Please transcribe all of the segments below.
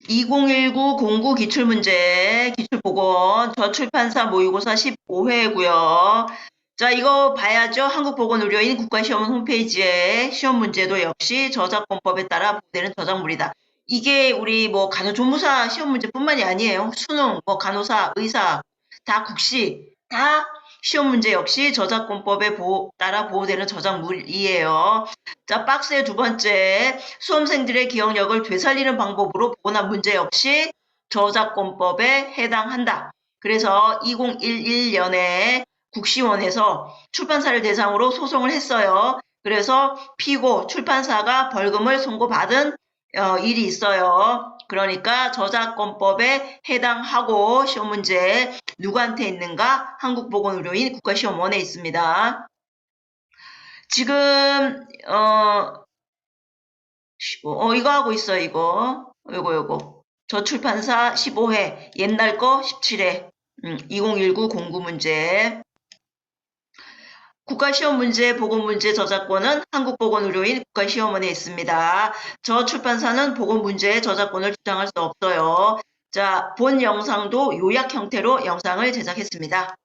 2019 공구 기출문제, 기출보건, 저출판사 모의고사 15회고요. 자, 이거 봐야죠. 한국보건의료인 국가시험원 홈페이지에 시험 문제도 역시 저작권법에 따라 보호되는 저작물이다. 이게 우리 뭐 간호조무사 시험 문제뿐만이 아니에요. 수능, 뭐 간호사, 의사, 다 국시, 다 시험 문제 역시 저작권법에 따라 보호되는 저작물이에요. 자, 박스의 두 번째, 수험생들의 기억력을 되살리는 방법으로 보관한 문제 역시 저작권법에 해당한다. 그래서 2011년에 국시원에서 출판사를 대상으로 소송을 했어요. 그래서 피고 출판사가 벌금을 선고받은 일이 있어요. 그러니까 저작권법에 해당하고 시험 문제 누구한테 있는가? 한국보건의료인 국가시험원에 있습니다. 지금 이거 하고 있어, 이거. 요거. 저출판사 15회, 옛날 거 17회, 2019 공구 문제. 국가시험 문제, 보건 문제 저작권은 한국보건의료인 국가시험원에 있습니다. 저출판사는 보건 문제의 저작권을 주장할 수 없어요. 자, 본 영상도 요약 형태로 영상을 제작했습니다.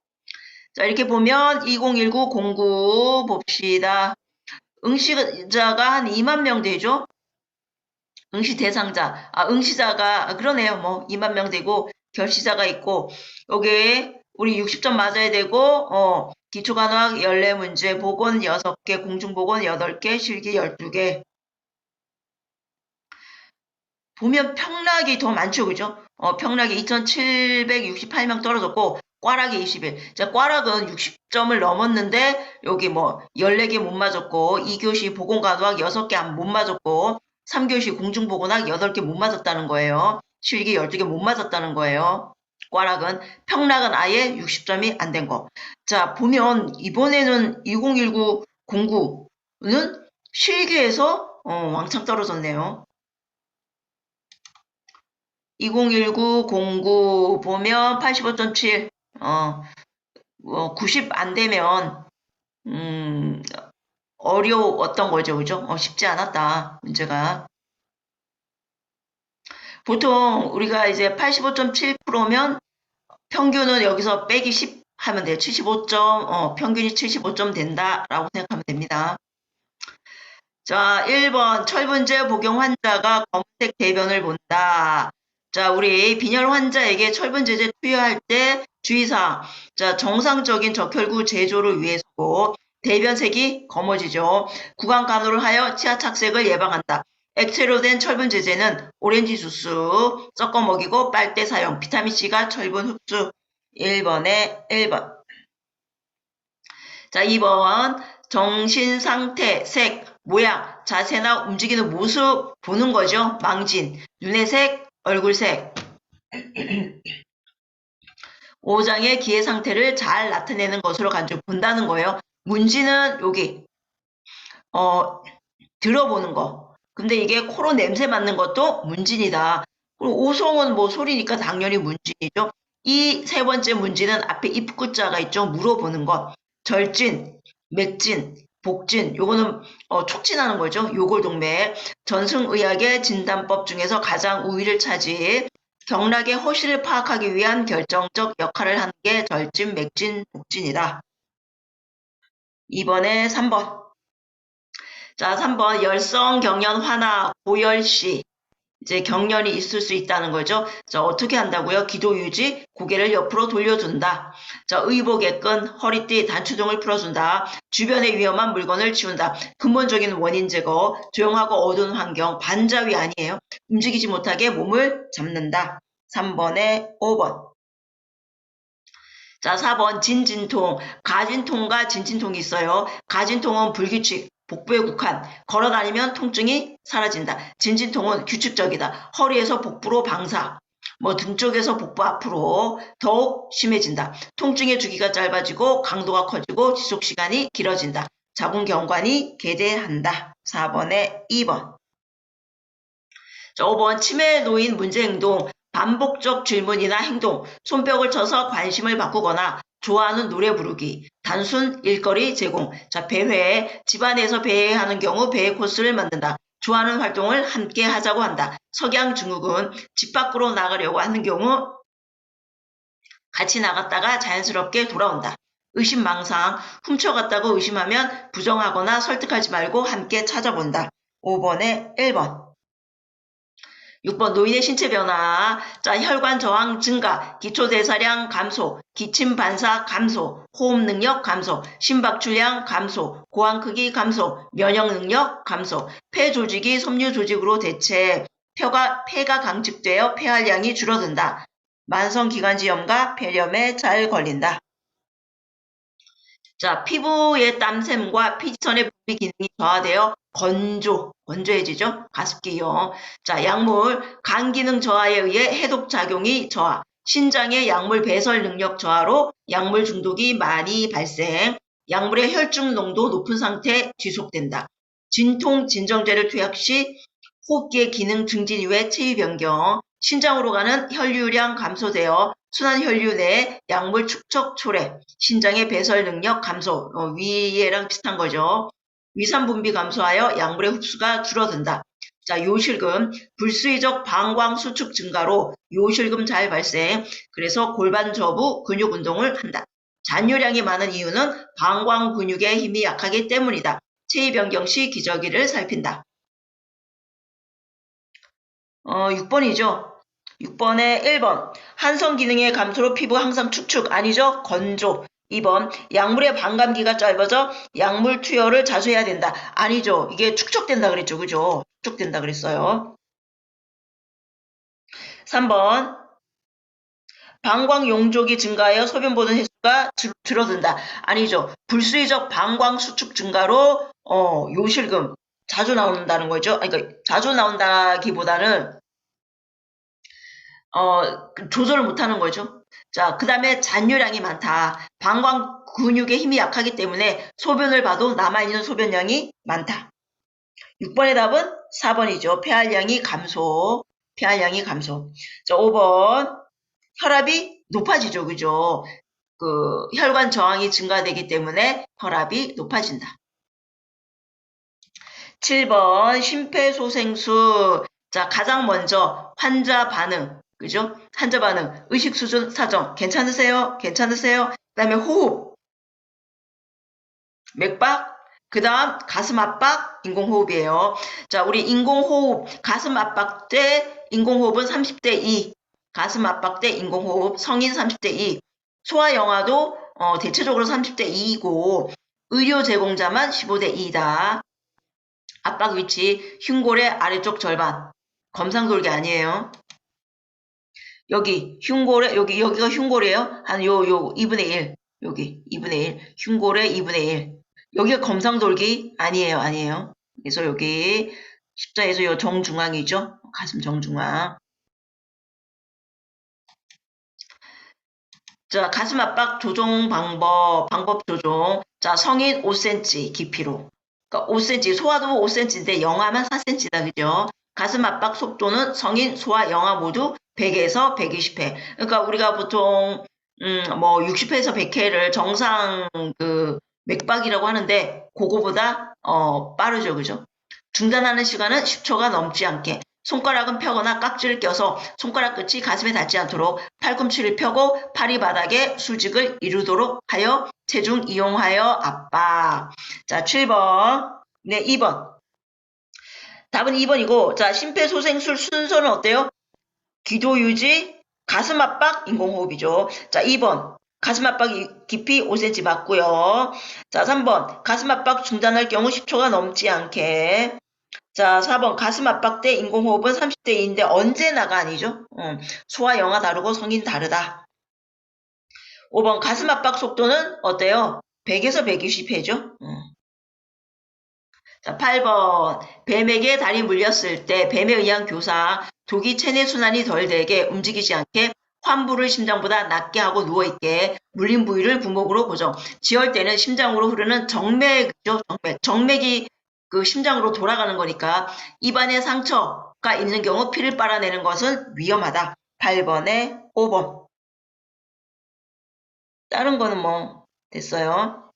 자, 이렇게 보면 2019 공구 봅시다. 응시자가 한 2만 명 되죠? 응시 대상자, 응시자가, 그러네요. 뭐, 2만 명 되고, 결시자가 있고, 여기에 우리 60점 맞아야 되고, 기초간호학 14문제, 보건 6개, 공중보건 8개, 실기 12개. 보면 평락이 더 많죠, 그죠? 평락이 2,768명 떨어졌고, 꽈락이 21. 자, 꽈락은 60점을 넘었는데, 여기 뭐, 14개 못 맞았고, 2교시 보건간호학 6개 못 맞았고, 3교시 공중보건학 8개 못 맞았다는 거예요. 실기 12개 못 맞았다는 거예요. 꽈락은. 평락은 아예 60점이 안 된 거. 자, 보면, 이번에는 2019 공구는 실기에서, 왕창 떨어졌네요. 2019 공구 보면 85.7, 90 안 되면, 어려웠던 거죠, 그죠? 쉽지 않았다, 문제가. 보통 우리가 이제 85.7%면 평균은 여기서 빼기 10 하면 돼요. 75점, 평균이 75점 된다라고 생각하면 됩니다. 자, 1번 철분제 복용 환자가 검은색 대변을 본다. 자, 우리 빈혈 환자에게 철분제제 투여할 때 주의사항. 자, 정상적인 적혈구 제조를 위해서고 대변색이 검어지죠. 구강 간호를 하여 치아 착색을 예방한다. 액체로 된 철분제제는 오렌지 주스 섞어 먹이고 빨대 사용. 비타민C가 철분 흡수. 1번에 1번. 자, 2번 정신 상태, 색, 모양, 자세나 움직이는 모습 보는 거죠. 망진, 눈의 색, 얼굴 색. 5장의 기의 상태를 잘 나타내는 것으로 간주 본다는 거예요. 문지는 여기 들어보는 거. 근데 이게 코로 냄새 맡는 것도 문진이다. 그리고 오성은 뭐 소리니까 당연히 문진이죠. 이 세 번째 문진은 앞에 입구자가 있죠. 물어보는 것. 절진, 맥진, 복진, 요거는 촉진하는 거죠. 요골동맥. 전승의학의 진단법 중에서 가장 우위를 차지 경락의 허실을 파악하기 위한 결정적 역할을 하는 게 절진, 맥진, 복진이다. 이번에 3번. 자, 3번 열성, 경련, 화나, 고열시. 이제 경련이 있을 수 있다는 거죠. 자, 어떻게 한다고요? 기도 유지, 고개를 옆으로 돌려준다. 자, 의복의 끈, 허리띠, 단추 등을 풀어준다. 주변의 위험한 물건을 치운다. 근본적인 원인 제거, 조용하고 어두운 환경, 반자위 아니에요. 움직이지 못하게 몸을 잡는다. 3번에 5번. 자, 4번 진진통. 가진통과 진진통이 있어요. 가진통은 불규칙, 복부에 국한. 걸어다니면 통증이 사라진다. 진진통은 규칙적이다. 허리에서 복부로 방사. 뭐 등 쪽에서 복부 앞으로 더욱 심해진다. 통증의 주기가 짧아지고 강도가 커지고 지속시간이 길어진다. 자궁경관이 개대한다. 4번에 2번. 자, 5번 치매에 놓인 문제 행동. 반복적 질문이나 행동, 손뼉을 쳐서 관심을 바꾸거나 좋아하는 노래 부르기, 단순 일거리 제공. 자, 배회, 집안에서 배회하는 경우 배회 코스를 만든다. 좋아하는 활동을 함께 하자고 한다. 석양 증후군, 집 밖으로 나가려고 하는 경우 같이 나갔다가 자연스럽게 돌아온다. 의심망상, 훔쳐갔다고 의심하면 부정하거나 설득하지 말고 함께 찾아본다. 5번에 1번. 6번 노인의 신체 변화. 자, 혈관 저항 증가, 기초대사량 감소, 기침 반사 감소, 호흡 능력 감소, 심박출량 감소, 고환 크기 감소, 면역 능력 감소, 폐 조직이 섬유 조직으로 대체, 폐가 강직되어 폐활량이 줄어든다. 만성기관지염과 폐렴에 잘 걸린다. 자, 피부의 땀샘과 피지선의 분비 기능이 저하되어 건조해지죠? 가습기요. 자, 약물, 간 기능 저하에 의해 해독 작용이 저하, 신장의 약물 배설 능력 저하로 약물 중독이 많이 발생, 약물의 혈중 농도 높은 상태 지속된다. 진통, 진정제를 투약 시 호흡기의 기능 증진 이후에 체위 변경, 신장으로 가는 혈류량 감소되어 순환 혈류 내 약물 축적 초래, 신장의 배설 능력 감소, 위에랑 비슷한 거죠. 위산 분비 감소하여 약물의 흡수가 줄어든다. 자, 요실금, 불수의적 방광 수축 증가로 요실금 잘 발생, 그래서 골반 저부 근육 운동을 한다. 잔뇨량이 많은 이유는 방광 근육의 힘이 약하기 때문이다. 체위 변경 시 기저귀를 살핀다. 6번이죠. 6번에 1번. 한성 기능의 감소로 피부 항상 축축. 아니죠? 건조. 2번. 약물의 반감기가 짧아져 약물 투여를 자주 해야 된다. 아니죠. 이게 축적된다 그랬죠. 그죠? 축적된다 그랬어요. 3번. 방광 용족이 증가하여 소변 보는 횟수가 줄어든다. 아니죠. 불수의적 방광 수축 증가로 요실금 자주 나온다는 거죠. 그러니까 자주 나온다기보다는 조절을 못하는 거죠. 자, 그 다음에 잔뇨량이 많다. 방광 근육의 힘이 약하기 때문에 소변을 봐도 남아있는 소변량이 많다. 6번의 답은 4번이죠. 폐활량이 감소. 폐활량이 감소. 자, 5번. 혈압이 높아지죠. 그죠? 혈관 저항이 증가되기 때문에 혈압이 높아진다. 7번. 심폐소생술. 자, 가장 먼저 환자 반응. 그죠? 환자 반응, 의식 수준 사정, 괜찮으세요? 괜찮으세요? 그 다음에 호흡, 맥박, 그 다음 가슴 압박, 인공호흡이에요. 자, 우리 인공호흡, 가슴 압박 때 인공호흡은 30대 2, 가슴 압박 때 인공호흡, 성인 30대 2, 소아영아도 대체적으로 30대 2이고 의료 제공자만 15대 2다. 압박 위치, 흉골의 아래쪽 절반, 검상돌기 아니에요. 여기 흉골에 여기가 흉골이에요. 한 요 2분의 1. 여기 2분의 1. 흉골의 2분의 1. 여기가 검상돌기 아니에요. 그래서 여기 십자에서 요 정중앙이죠. 가슴 정중앙. 자, 가슴 압박 조정 방법 조정. 자, 성인 5cm 깊이로. 그러니까 5cm, 소아도 5cm인데 영아만 4cm다. 그죠? 가슴 압박 속도는 성인, 소아, 영아 모두 100에서 120회. 그러니까 우리가 보통 뭐 60회에서 100회를 정상 맥박이라고 하는데 그거보다 빠르죠. 그죠? 중단하는 시간은 10초가 넘지 않게. 손가락은 펴거나 깍지를 껴서 손가락 끝이 가슴에 닿지 않도록 팔꿈치를 펴고 팔이 바닥에 수직을 이루도록 하여 체중 이용하여 압박. 자, 7번. 네, 2번. 답은 2번이고, 자, 심폐소생술 순서는 어때요? 기도 유지, 가슴 압박, 인공호흡이죠. 자, 2번. 가슴 압박 깊이 5cm 맞고요. 자, 3번. 가슴 압박 중단할 경우 10초가 넘지 않게. 자, 4번. 가슴 압박 때 인공호흡은 30대 2인데 언제나가 아니죠? 소아 영아 다르고 성인 다르다. 5번. 가슴 압박 속도는 어때요? 100에서 120회죠? 자, 8번. 뱀에게 다리 물렸을 때 뱀에 의한 교사, 독이 체내 순환이 덜 되게 움직이지 않게 환부를 심장보다 낮게 하고 누워있게 물린 부위를 부목으로 고정. 지혈 때는 심장으로 흐르는 정맥이죠. 정맥이 심장으로 돌아가는 거니까 입안에 상처가 있는 경우 피를 빨아내는 것은 위험하다. 8번에 5번. 다른 거는 뭐 됐어요.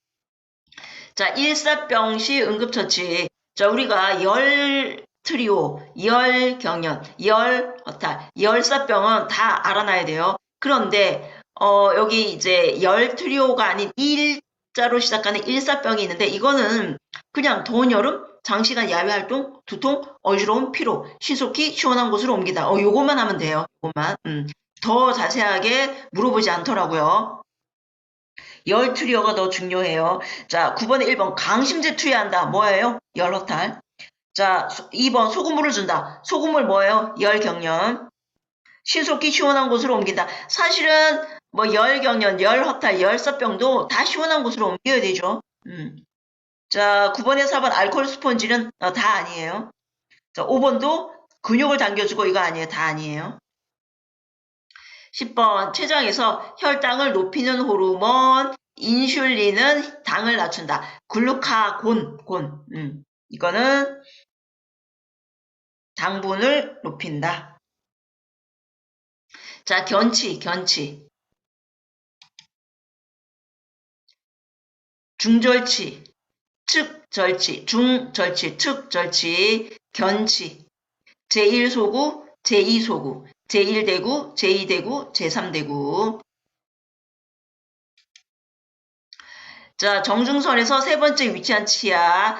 자, 일사병 시 응급처치. 자, 우리가 트리오, 열경련, 열허탈, 열사병은 다 알아놔야 돼요. 그런데 여기 이제 열 트리오가 아닌 일자로 시작하는 일사병이 있는데 이거는 그냥 더운 여름, 장시간 야외 활동, 두통, 어지러움, 피로, 신속히 시원한 곳으로 옮기다. 요것만 하면 돼요. 요것만. 더 자세하게 물어보지 않더라고요. 열 트리오가 더 중요해요. 자, 9번에 1번 강심제 투여한다. 뭐예요? 열허탈. 자, 2번 소금물을 준다. 소금물 뭐예요? 열경련. 신속히 시원한 곳으로 옮긴다. 사실은 뭐 열경련, 열허탈, 열사병도 다 시원한 곳으로 옮겨야 되죠. 자, 9번에 4번 알코올 스펀지는 다 아니에요. 자, 5번도 근육을 당겨주고 이거 아니에요. 다 아니에요. 10번 췌장에서 혈당을 높이는 호르몬 인슐린은 당을 낮춘다. 글루카곤, 이거는 당분을 높인다. 자, 견치. 중절치, 측절치, 중절치, 측절치, 견치. 제1소구, 제2소구, 제1대구, 제2대구, 제3대구. 자, 정중선에서 세 번째 위치한 치아,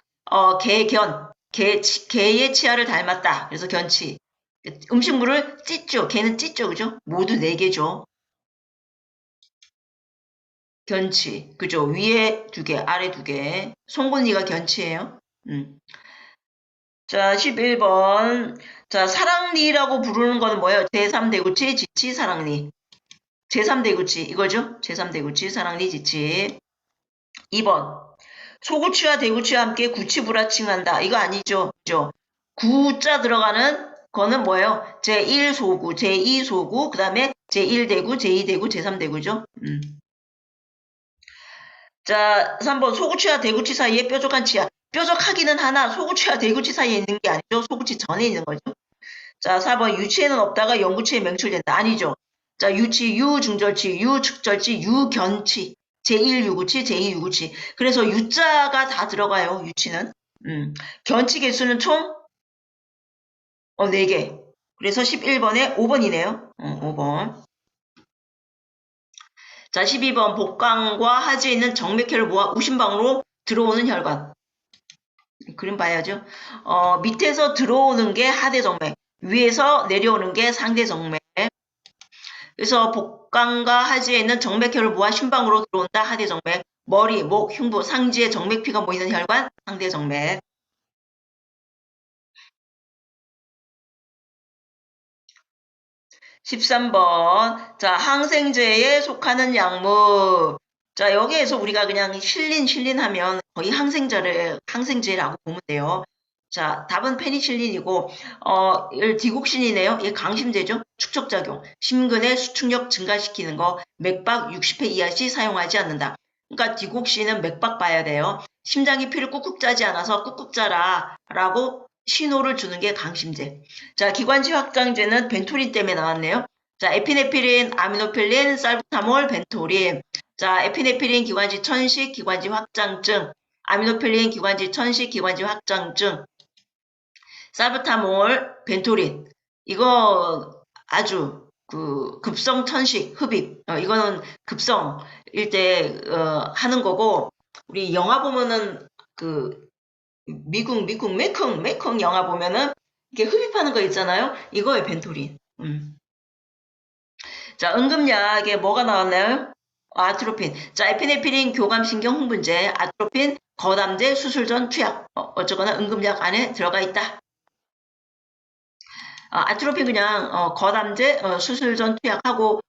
개의 치아를 닮았다. 그래서 견치. 음식물을 찢죠. 개는 찢죠. 그죠? 모두 4개죠. 견치. 그죠? 위에 2개, 아래 2개. 송곳니가 견치예요. 자, 11번. 자, 사랑니라고 부르는 거는 뭐예요? 제3대구치, 지치, 사랑니. 제3대구치. 이거죠? 제3대구치, 사랑니, 지치. 2번. 소구치와 대구치와 함께 구치불하칭한다. 이거 아니죠? 그죠? 구자 들어가는 거는 뭐예요? 제1소구, 제2소구, 그 다음에 제1대구, 제2대구, 제3대구죠? 자, 3번 소구치와 대구치 사이에 뾰족한 치아. 뾰족하기는 하나 소구치와 대구치 사이에 있는 게 아니죠. 소구치 전에 있는 거죠. 자, 4번 유치에는 없다가 영구치에 명출된다. 아니죠. 자, 유치, 유중절치, 유측절치, 유견치, 제1유구치, 제2유구치. 그래서 유자가 다 들어가요. 유치는. 견치 개수는 총 4개. 그래서 11번에 5번이네요. 5번. 자, 12번 복강과 하지에 있는 정맥혈을 모아 우심방으로 들어오는 혈관. 그림 봐야죠. 밑에서 들어오는 게 하대정맥, 위에서 내려오는 게 상대정맥. 그래서 복강과 하지에 있는 정맥혈을 모아 심방으로 들어온다. 하대정맥. 머리, 목, 흉부, 상지에 정맥피가 모이는 혈관, 상대정맥. 13번. 자, 항생제에 속하는 약물. 자, 여기에서 우리가 그냥 실린 하면 거의 항생제라고 보면 돼요. 자, 답은 페니실린이고, 디곡신이네요. 이게 강심제죠? 축적작용. 심근의 수축력 증가시키는 거, 맥박 60회 이하 시 사용하지 않는다. 그러니까 디곡신은 맥박 봐야 돼요. 심장이 피를 꾹꾹 짜지 않아서 꾹꾹 짜라 라고 신호를 주는 게 강심제. 자, 기관지 확장제는 벤토린 때문에 나왔네요. 자, 에피네피린, 아미노필린, 살부타몰, 벤토린. 자, 에피네피린 기관지 천식, 기관지 확장증. 아미노필린 기관지 천식, 기관지 확장증. 살부타몰, 벤토린. 이거 아주 급성 천식, 흡입. 이거는 급성일 때 하는 거고 우리 영화 보면은 미국 메콩 영화 보면은 이게 흡입하는 거 있잖아요. 이거에 벤토린. 자, 응급약에 뭐가 나왔나요? 아트로핀. 자, 에피네피린 교감신경 흥분제, 아트로핀 거담제 수술 전 투약. 어쩌거나 응급약 안에 들어가 있다. 아트로핀 그냥 거담제 수술 전 투약하고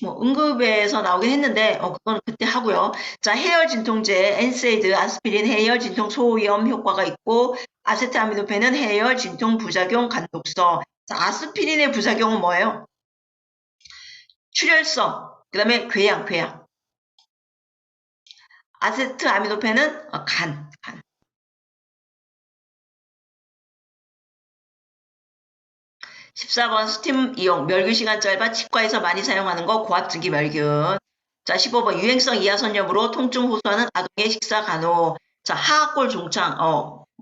뭐 응급에서 나오긴 했는데 그건 그때 하고요. 자, 해열 진통제 엔세이드, 아스피린 해열 진통 소염 효과가 있고 아세트아미노펜은 해열 진통 부작용 간독성. 자, 아스피린의 부작용은 뭐예요? 출혈성, 그 다음에 궤양. 아세트아미노펜은 간. 14번 스팀 이용, 멸균 시간 짧아 치과에서 많이 사용하는 거 고압증기 멸균. 자, 15번 유행성 이하선염으로 통증 호소하는 아동의 식사 간호. 자, 하악골 종창,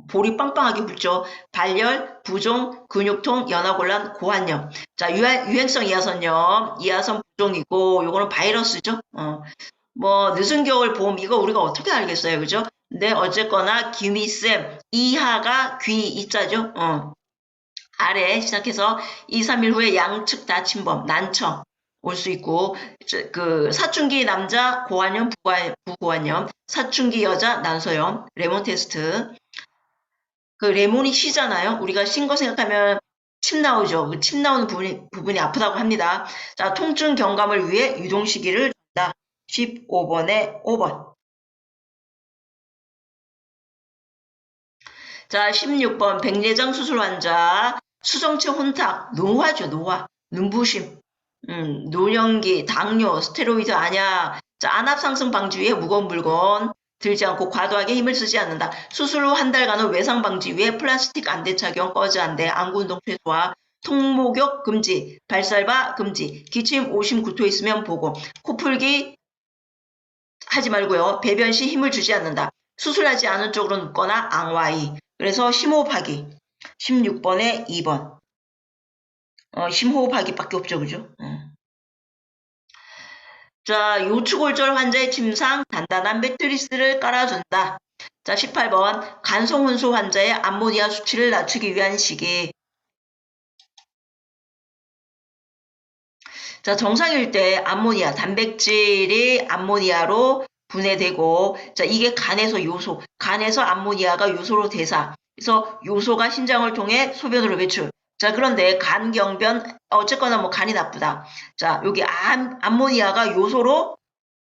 볼이 빵빵하게 붓죠. 발열, 부종, 근육통, 연화곤란, 고환염. 자, 유행성 이하선염, 이하선 부종이고, 요거는 바이러스죠. 뭐, 늦은 겨울 봄, 이거 우리가 어떻게 알겠어요, 그죠? 근데 어쨌거나, 기미쌤, 이하가 귀, 이자죠. 아래 시작해서 2, 3일 후에 양측 다 침범, 난청 올 수 있고, 그 사춘기 남자 고환염, 부고환염, 사춘기 여자 난소염, 레몬 테스트. 그 레몬이 쉬잖아요. 우리가 쉰 거 생각하면 침 나오죠. 그 침 나오는 부분이 아프다고 합니다. 자, 통증 경감을 위해 유동시기를 준다. 15번에 5번. 자, 16번 백내장 수술 환자 수정체 혼탁, 노화죠, 노화, 눈부심, 노령기, 당뇨, 스테로이드 아니야. 자, 안압 상승 방지 위해 무거운 물건 들지 않고 과도하게 힘을 쓰지 않는다. 수술 후 한 달간은 외상 방지 위해 플라스틱 안대 착용, 꺼즈 안대, 안구 운동 최소화, 통목욕 금지, 발살바 금지, 기침, 오심, 구토 있으면 보고, 코풀기 하지 말고요. 배변 시 힘을 주지 않는다. 수술하지 않은 쪽으로 눕거나 앙와이. 그래서 심호흡하기. 16번에 2번. 심호흡하기밖에 없죠, 그죠? 자, 요추골절 환자의 침상 단단한 매트리스를 깔아준다. 자, 18번 간성혼수 환자의 암모니아 수치를 낮추기 위한 시기. 자, 정상일 때 암모니아, 단백질이 암모니아로 분해되고, 자, 이게 간에서 요소, 간에서 암모니아가 요소로 대사, 그래서 요소가 신장을 통해 소변으로 배출. 자, 그런데 간경변, 어쨌거나 뭐 간이 나쁘다. 자, 여기 암모니아가 요소로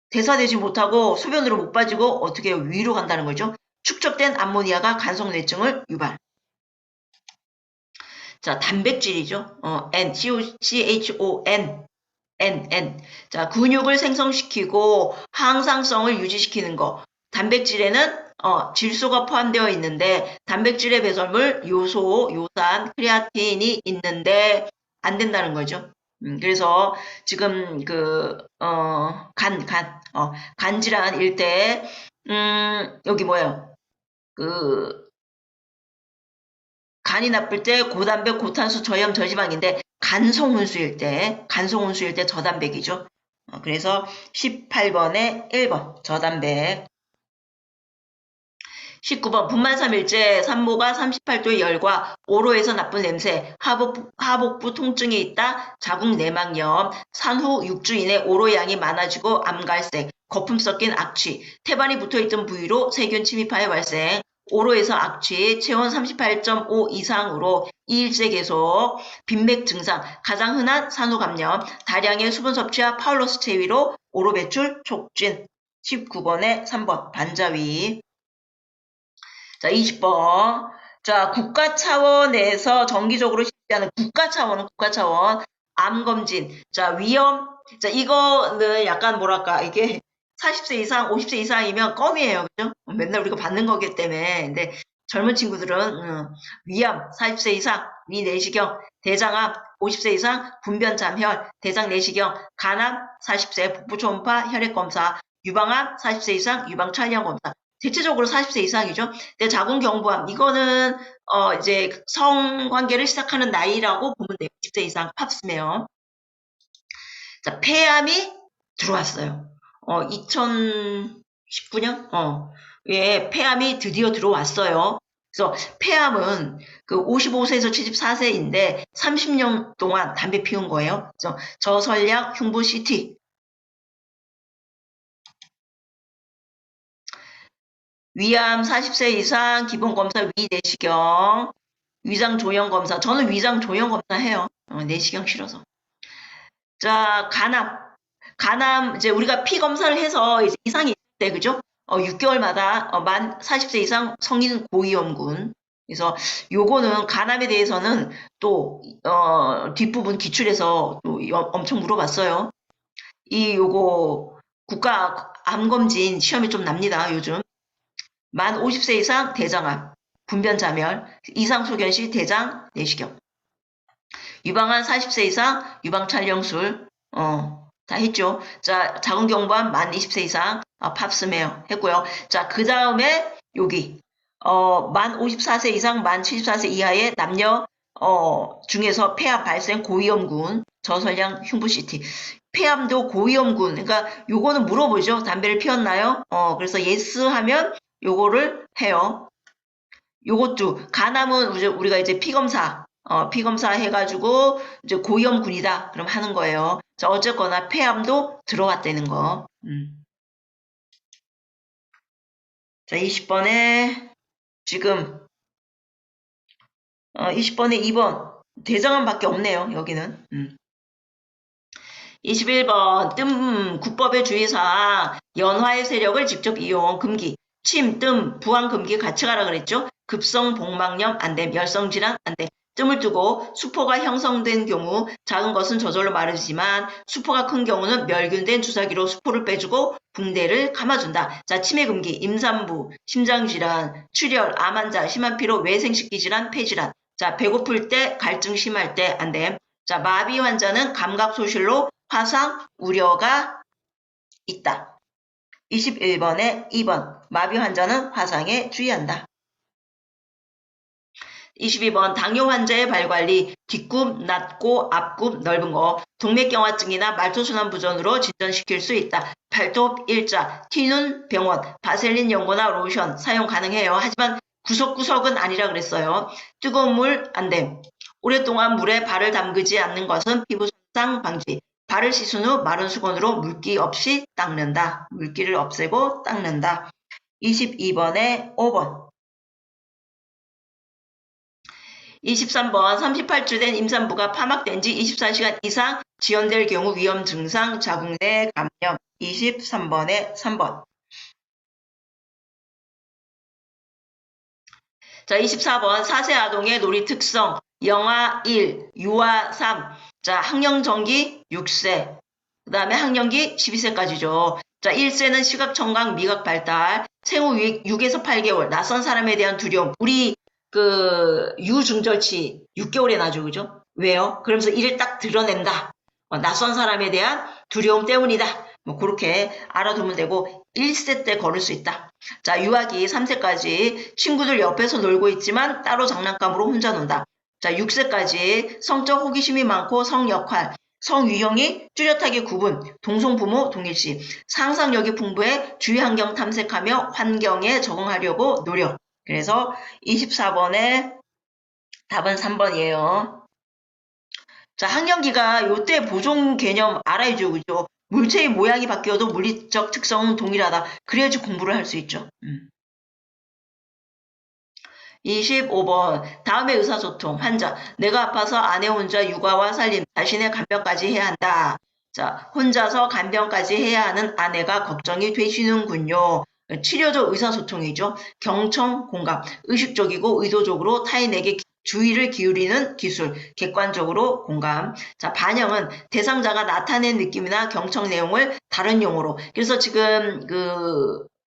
대사되지 못하고 소변으로 못 빠지고 어떻게 해요? 위로 간다는 거죠. 축적된 암모니아가 간성뇌증을 유발. 자, 단백질이죠. N, CHON. N. 자, 근육을 생성시키고 항상성을 유지시키는 거. 단백질에는 질소가 포함되어 있는데 단백질의 배설물, 요소, 요산, 크레아틴이 있는데 안 된다는 거죠. 그래서 지금 간질환일 때 여기 뭐예요? 간이 나쁠 때 고단백, 고탄수, 저염, 저지방인데 간성혼수일 때 저단백이죠. 그래서 18번에 1번 저단백. 19번 분만3일째 산모가 38도의 열과 오로에서 나쁜 냄새, 하복부 통증이 있다, 자궁 내막염, 산후 6주 이내 오로 양이 많아지고 암갈색, 거품 섞인 악취, 태반이 붙어있던 부위로 세균 침입하여 발생, 오로에서 악취, 체온 38.5 이상으로 2일째 계속, 빈맥 증상, 가장 흔한 산후 감염, 다량의 수분 섭취와 파울러스 체위로 오로 배출 촉진. 19번에 3번 반자위. 자, 20번. 자, 국가 차원에서 정기적으로 실시하는 국가 차원, 암검진. 자, 위험. 자, 이거는 약간 뭐랄까, 이게 40세 이상, 50세 이상이면 껌이에요. 그죠? 맨날 우리가 받는 거기 때문에. 근데 젊은 친구들은, 위암, 40세 이상, 위내시경, 대장암, 50세 이상, 분변잠혈, 대장내시경, 간암, 40세, 복부 초음파, 혈액검사, 유방암, 40세 이상, 유방 촬영검사. 대체적으로 40세 이상이죠. 근데 자궁경부암, 이거는, 이제 성관계를 시작하는 나이라고 보면 돼요. 10세 이상 팝스메어. 자, 폐암이 들어왔어요. 2019년? 예, 폐암이 드디어 들어왔어요. 그래서 폐암은 그 55세에서 74세인데 30년 동안 담배 피운 거예요. 그래서 저설량 흉부 CT. 위암 40세 이상 기본검사 위내시경, 위장 조형 검사. 저는 위장 조형 검사 해요. 내시경 싫어서. 자, 간암 이제 우리가 피 검사를 해서 이제 이상이 있을 때 그죠? 6개월마다 만 40세 이상 성인 고위험군. 그래서 요거는 간암에 대해서는 또 뒷부분 기출에서 또 엄청 물어봤어요. 요거 국가 암검진 시험이 좀 납니다, 요즘. 만 50세 이상 대장암, 분변자멸, 이상소견 시 대장 내시경. 유방암 40세 이상 유방촬영술, 다 했죠. 자, 자궁경부암 만 20세 이상 팝스메어 했고요. 자, 그 다음에 여기 만 54세 이상, 만 74세 이하의 남녀 중에서 폐암 발생 고위험군, 저설량 흉부CT. 폐암도 고위험군. 그러니까 요거는 물어보죠. 담배를 피웠나요? 그래서 예스 하면 요거를 해요. 요것도 간암은 우리가 이제 피검사 피검사 해가지고 이제 고위험군이다 그럼 하는 거예요. 자, 어쨌거나 폐암도 들어갔다는 거. 자, 20번에 지금 20번에 2번 대정암밖에 없네요. 여기는. 21번 국법의 주의사항 연화의 세력을 직접 이용 금기 침, 뜸, 부항 금기 같이 가라 그랬죠. 급성 복막염 안됨, 열성질환 안됨. 뜸을 두고 수포가 형성된 경우 작은 것은 저절로 마르지만 수포가 큰 경우는 멸균된 주사기로 수포를 빼주고 붕대를 감아준다. 자, 치매 금기, 임산부, 심장질환, 출혈, 암 환자, 심한 피로, 외생식기 질환, 폐질환. 자, 배고플 때, 갈증 심할 때 안됨. 자, 마비 환자는 감각 소실로 화상 우려가 있다. 21번에 2번 마비 환자는 화상에 주의한다. 22번 당뇨 환자의 발관리 뒷굽 낮고 앞굽 넓은 거 동맥경화증이나 말초순환 부전으로 진전시킬 수 있다. 발톱 일자 티눈 병원 바셀린 연고나 로션 사용 가능해요. 하지만 구석구석은 아니라 그랬어요. 뜨거운 물 안됨. 오랫동안 물에 발을 담그지 않는 것은 피부 손상 방지. 발을 씻은 후 마른 수건으로 물기 없이 닦는다. 물기를 없애고 닦는다. 22번에 5번 23번 38주 된 임산부가 파막된 지 24시간 이상 지연될 경우 위험 증상 자궁 내 감염 23번에 3번 자 24번 4세 아동의 놀이 특성 영아 1, 유아 3 자 학령정기 6세 그 다음에 학령기 12세까지죠. 자 1세는 시각, 청각, 미각 발달 생후 6에서 8개월 낯선 사람에 대한 두려움 우리 유중절치 6개월에 나죠. 그죠? 왜요? 그러면서 이를 딱 드러낸다. 낯선 사람에 대한 두려움 때문이다. 뭐 그렇게 알아두면 되고 1세 때 걸을 수 있다. 자, 유아기 3세까지 친구들 옆에서 놀고 있지만 따로 장난감으로 혼자 논다. 자, 6세까지 성적 호기심이 많고 성역할, 성유형이 뚜렷하게 구분, 동성부모 동일시, 상상력이 풍부해 주위 환경 탐색하며 환경에 적응하려고 노력. 그래서 24번에 답은 3번이에요. 자, 학령기가 요때 보존 개념 알아야죠. 그죠? 물체의 모양이 바뀌어도 물리적 특성은 동일하다. 그래야지 공부를 할 수 있죠. 25번 다음의 의사소통 환자 내가 아파서 아내 혼자 육아와 살림 자신의 간병까지 해야 한다. 자 혼자서 간병까지 해야 하는 아내가 걱정이 되시는군요. 치료적 의사소통이죠. 경청 공감 의식적이고 의도적으로 타인에게 주의를 기울이는 기술 객관적으로 공감. 자 반영은 대상자가 나타낸 느낌이나 경청 내용을 다른 용어로 그래서 지금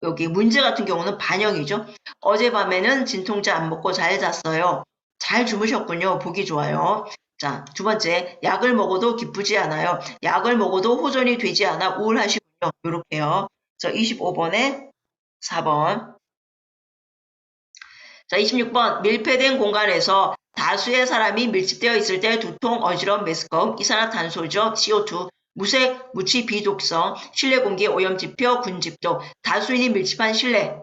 여기 문제 같은 경우는 반영이죠. 어젯밤에는 진통제 안 먹고 잘 잤어요. 잘 주무셨군요. 보기 좋아요. 자, 두 번째, 약을 먹어도 기쁘지 않아요. 약을 먹어도 호전이 되지 않아 우울하시군요. 이렇게요. 그래서 25번에 4번. 자, 26번, 밀폐된 공간에서 다수의 사람이 밀집되어 있을 때 두통, 어지러움, 메스꺼움, 이산화탄소죠. CO2, 무색, 무취, 비독성, 실내 공기 오염지표, 군집도, 다수인이 밀집한 실내.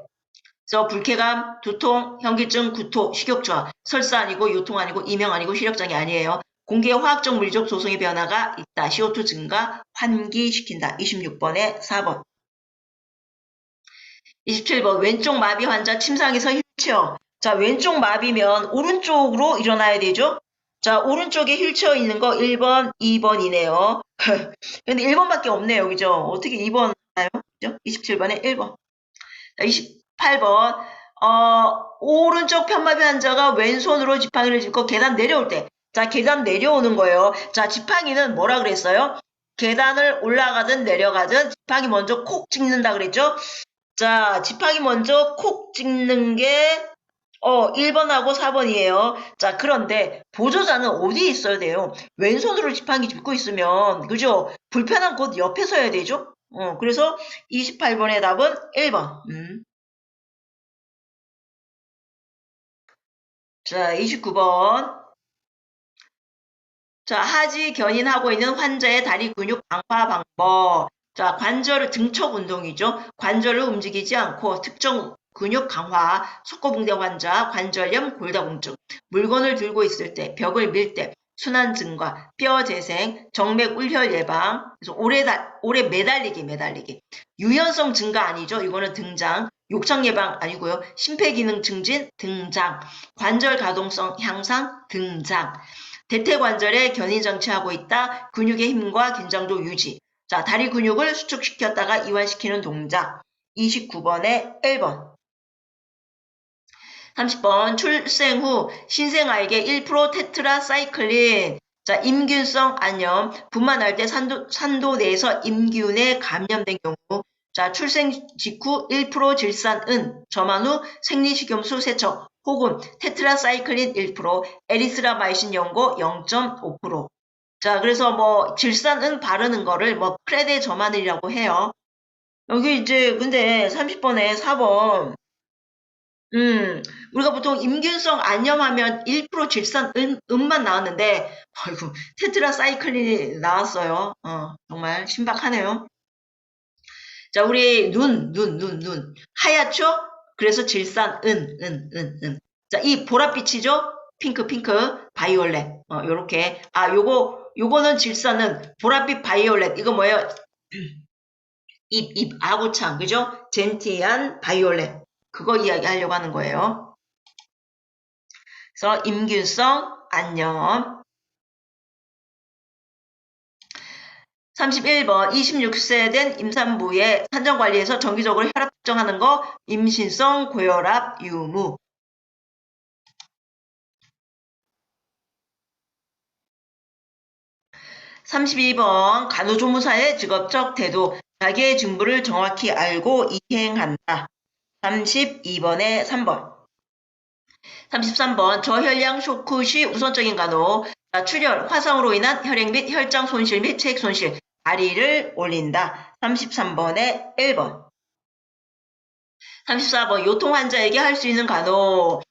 그래서 불쾌감, 두통, 현기증, 구토, 식욕저하, 설사 아니고 요통 아니고 이명 아니고 시력장애 아니에요. 공기의 화학적 물리적 조성의 변화가 있다. CO2 증가, 환기시킨다. 26번에 4번. 27번 왼쪽 마비 환자 침상에서 휠체어. 자 왼쪽 마비면 오른쪽으로 일어나야 되죠. 자 오른쪽에 휠체어 있는 거 1번, 2번이네요. 근데 1번밖에 없네요. 그죠? 어떻게 2번 하나요? 그죠? 27번에 1번. 자, 28번 오른쪽 편마비 환자가 왼손으로 지팡이를 짚고 계단 내려올 때. 자 계단 내려오는 거예요. 자 지팡이는 뭐라 그랬어요? 계단을 올라가든 내려가든 지팡이 먼저 콕 찍는다 그랬죠? 자, 지팡이 먼저 콕 찍는 게 1번하고 4번이에요. 자, 그런데 보조자는 어디에 있어야 돼요? 왼손으로 지팡이 짚고 있으면 그죠? 불편한 곳 옆에 서야 되죠? 그래서 28번의 답은 1번. 자, 29번. 자, 하지 견인하고 있는 환자의 다리 근육 강화 방법. 자, 관절을 등척 운동이죠. 관절을 움직이지 않고 특정 근육 강화, 속고붕대 환자, 관절염, 골다공증, 물건을 들고 있을 때, 벽을 밀 때, 순환 증가, 뼈 재생, 정맥 울혈 예방, 그래서 오래 매달리기. 유연성 증가 아니죠. 이거는 등장. 욕창 예방 아니고요. 심폐기능 증진 등장. 관절 가동성 향상 등장. 대퇴관절에 견인 장치하고 있다. 근육의 힘과 긴장도 유지. 자, 다리 근육을 수축시켰다가 이완시키는 동작. 29번에 1번. 30번 출생 후 신생아에게 1% 테트라사이클린. 자, 임균성 안염, 분만할 때 산도 내에서 임균에 감염된 경우. 자, 출생 직후 1% 질산은, 점한 후 생리식염수 세척, 혹은 테트라사이클린 1%, 에리스라마이신 연고 0.5%. 자, 그래서 뭐 질산은 바르는 거를 뭐 크레데 점한이라고 해요. 여기 이제 근데 30번에 4번. 우리가 보통 임균성 안염하면 1% 질산은만 나왔는데, 아이고, 테트라사이클린이 나왔어요. 정말 신박하네요. 자, 우리 눈. 하얗죠? 그래서 질산은. 자, 이 보랏빛이죠? 핑크, 바이올렛. 요렇게. 아, 요거는 질산은, 보랏빛 바이올렛. 이거 뭐예요? 아구창, 그죠? 젠티한 바이올렛. 그거 이야기하려고 하는 거예요. 그래서 임균성 안염. 31번 26세 된 임산부의 산정관리에서 정기적으로 혈압 측정하는 거 임신성 고혈압 유무. 32번 간호조무사의 직업적 태도. 자기의 직무를 정확히 알고 이행한다. 32번에 3번. 33번 저혈량 쇼크 시 우선적인 간호. 출혈, 화상으로 인한 혈액 및 혈장 손실 및 체액 손실. 다리를 올린다. 33번에 1번. 34번 요통 환자에게 할 수 있는 간호.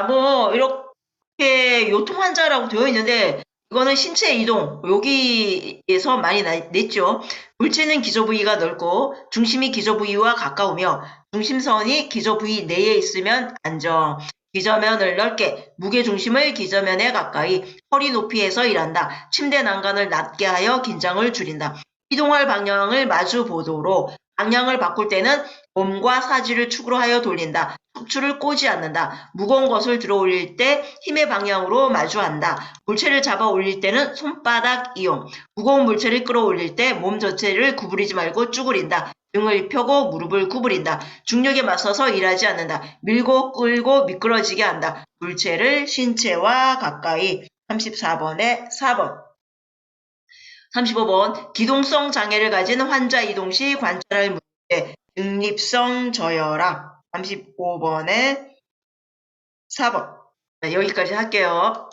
뭐 이렇게 요통 환자라고 되어 있는데 이거는 신체 이동, 여기에서 많이 냈죠. 물체는 기저 부위가 넓고 중심이 기저 부위와 가까우며 중심선이 기저 부위 내에 있으면 안정. 기저면을 넓게, 무게 중심을 기저면에 가까이, 허리 높이에서 일한다. 침대 난간을 낮게 하여 긴장을 줄인다. 이동할 방향을 마주 보도록, 방향을 바꿀 때는 몸과 사지를 축으로 하여 돌린다. 척추를 꼬지 않는다. 무거운 것을 들어 올릴 때 힘의 방향으로 마주한다. 물체를 잡아 올릴 때는 손바닥 이용. 무거운 물체를 끌어올릴 때 몸 전체를 구부리지 말고 쭈그린다. 등을 펴고 무릎을 구부린다. 중력에 맞서서 일하지 않는다. 밀고 끌고 미끄러지게 한다. 물체를 신체와 가까이. 34번에 4번. 35번 기동성 장애를 가진 환자 이동 시 관찰할 문제. 등립성 저혈압. 35번에 4번. 네, 여기까지 할게요.